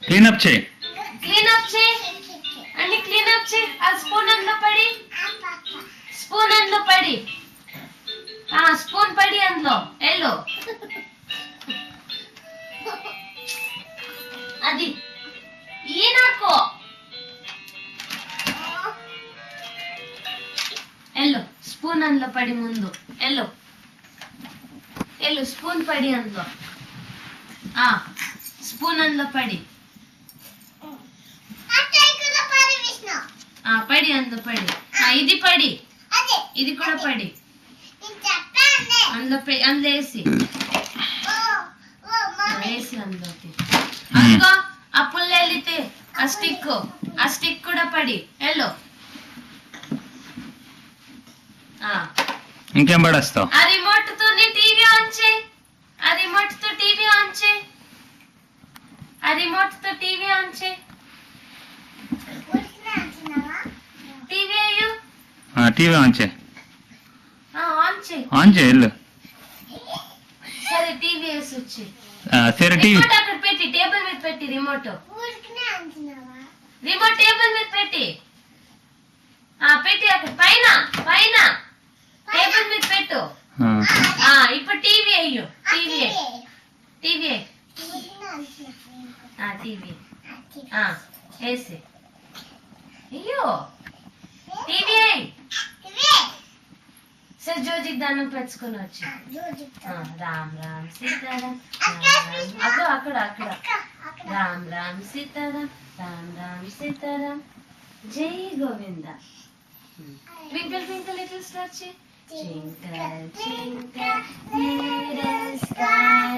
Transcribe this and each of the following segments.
Cleanup చేయి. Cleanup చేయి అన్ని క్లీనప్ చేయి. ఆ స్పూన్ అందులో పడి, స్పూన్ అందులో పడి, స్పూన్ పడి అందులో ఎల్లో అది ఈ నాకు ఎల్లో స్పూన్ అందులో పడి ముందు ఎల్లో ఎల్లో స్పూన్ పడి అందులో స్పూన్ అందులో పడి పడి అందులో పడి ఇది పడి ఇది కూడా పడి అందులో అందులో వేసి వేసి అందులోకి అందుకో ఆ పుల్ల వెళితే ఆ స్టిక్ కూడా పడి ఎల్లో ఇంకేం పడేస్తావు? ఆ రిమోట్ తో టీవీ ఆన్ చేయి. ఆ రిమోట్ తో టీవీ ఆన్ చేయి. ఆ రిమోట్ తో టీవీ ఆన్ చేయి. టీవీ అయ్యో టీవీ ఆన్ చేయి. ఆన్ చేయి. ఆన్ చేయి వెళ్ళు. సరే టీవీ వేసి వచ్చి సరే టీవీ అక్కడ పెట్టి టేబుల్ మీద పెట్టి రిమోట్ రిమోట్ టేబుల్ మీద పెట్టి పెట్టి అక్కడ పైన పైన టేబుల్ మీద పెట్టు. ఇప్పుడు టీవీ అయ్యో టీవీ టీవీ టీవీ వేసి అయ్యో టీవీ అయ్యి సరే జోజికి దానం పెంచుకొని వచ్చి రామ్ రామ్ సీతారాం అక్కడ అక్కడ అక్కడ రామ్ రామ్ సీతారాం రామ్ రామ్ సీతారాం జై Govinda. Twinkle twinkle little star చే Twinkle, twinkle, little star,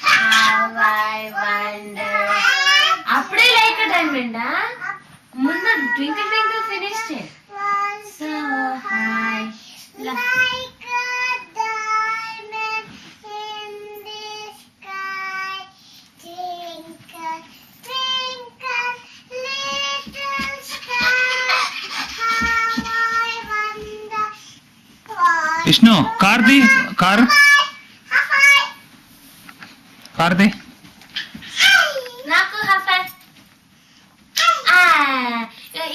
how I wonder. అప్పుడే లైక్ డైమండ్ ముందు ట్వింకిల్ ట్వింకిల్ ఫినిష్ చే. So high like a diamond in the sky. Twinkle, twinkle, little star, how I wonder. Vishnu కార్ది కార్ కార్ది నాకు high five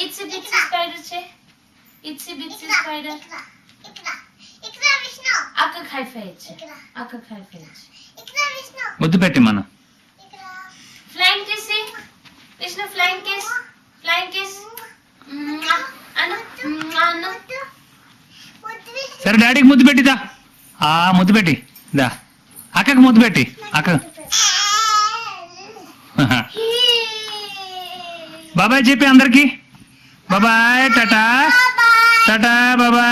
itsy bitsy spider చే itsy bitsy spider అక్క high five చే అక్క హైఫై చే ముద్దు పెట్టి మనం flying kiss Vishnu flying kiss Anu Anu సరే డాడీకి ముద్దు పెట్టిదా ముద్దు పెట్టి దా అక్కకి ముద్దు పెట్టి అక్క బాబాయ్ చెప్పి అందరికి బాబాయ్ టాటా టాటా బాబాయ్.